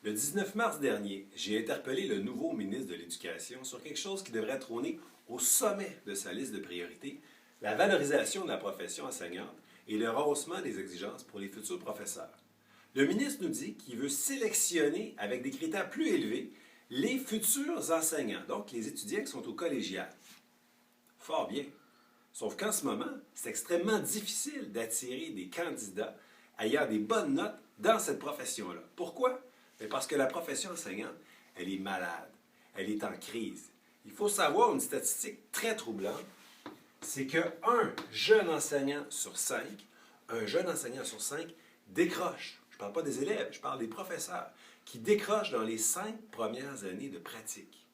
Le 19 mars dernier, j'ai interpellé le nouveau ministre de l'Éducation sur quelque chose qui devrait trôner au sommet de sa liste de priorités, la valorisation de la profession enseignante et le rehaussement des exigences pour les futurs professeurs. Le ministre nous dit qu'il veut sélectionner, avec des critères plus élevés, les futurs enseignants, donc les étudiants qui sont au collégial. Fort bien. Sauf qu'en ce moment, c'est extrêmement difficile d'attirer des candidats ayant des bonnes notes dans cette profession-là. Pourquoi? Parce que la profession enseignante, elle est malade, elle est en crise. Il faut savoir une statistique très troublante, c'est qu'un jeune enseignant sur cinq décroche. Je ne parle pas des élèves, je parle des professeurs, qui décrochent dans les 5 premières années de pratique.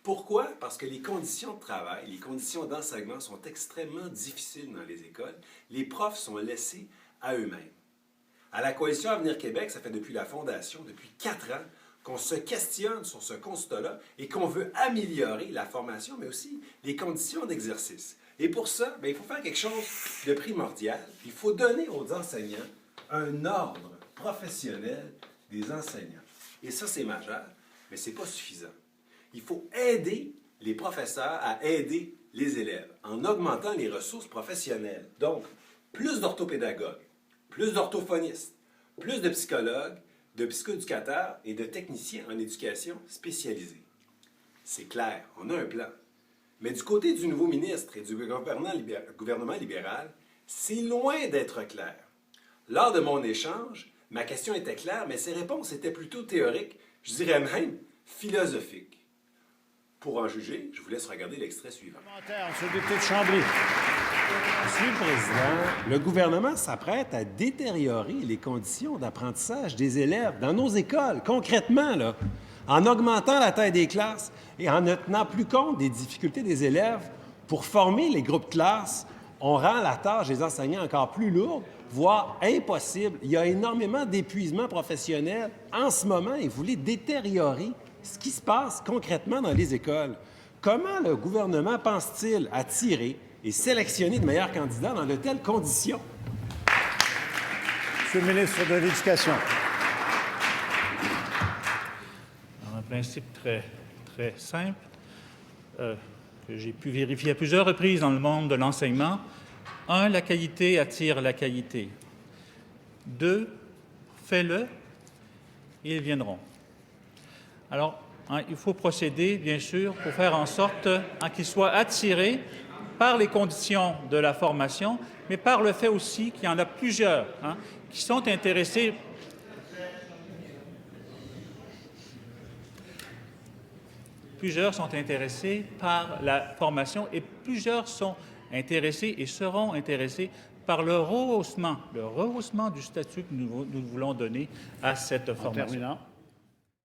Pourquoi? Parce que les conditions de travail, les conditions d'enseignement sont extrêmement difficiles dans les écoles. Les profs sont laissés à eux-mêmes. À la Coalition Avenir Québec, ça fait depuis la fondation, depuis 4 ans, qu'on se questionne sur ce constat-là et qu'on veut améliorer la formation, mais aussi les conditions d'exercice. Et pour ça, il faut faire quelque chose de primordial. Il faut donner aux enseignants un ordre professionnel des enseignants. Et ça, c'est majeur, mais ce n'est pas suffisant. Il faut aider les professeurs à aider les élèves en augmentant les ressources professionnelles. Donc, plus d'orthopédagogues, plus d'orthophonistes, plus de psychologues, de psychoéducateurs et de techniciens en éducation spécialisés. C'est clair, on a un plan. Mais du côté du nouveau ministre et du gouvernement libéral, c'est loin d'être clair. Lors de mon échange, ma question était claire, mais ses réponses étaient plutôt théoriques, je dirais même philosophiques. Pour en juger, je vous laisse regarder l'extrait suivant. Monsieur le député de Chambly. Monsieur le Président, le gouvernement s'apprête à détériorer les conditions d'apprentissage des élèves dans nos écoles, concrètement, là, en augmentant la taille des classes et en ne tenant plus compte des difficultés des élèves. Pour former les groupes de classe, on rend la tâche des enseignants encore plus lourde, voire impossible. Il y a énormément d'épuisement professionnel en ce moment et vous voulez détériorer ce qui se passe concrètement dans les écoles. Comment le gouvernement pense-t-il attirer et sélectionner de meilleurs candidats dans de telles conditions? Monsieur le ministre de l'Éducation. Un principe très simple que j'ai pu vérifier à plusieurs reprises dans le monde de l'enseignement. 1, la qualité attire la qualité. 2, fais-le et ils viendront. Alors, il faut procéder, bien sûr, pour faire en sorte qu'ils soient attirés par les conditions de la formation, mais par le fait aussi qu'il y en a plusieurs qui sont intéressés. Plusieurs sont intéressés par la formation et plusieurs sont intéressés et seront intéressés par le rehaussement du statut que nous voulons donner à cette formation. En terminant.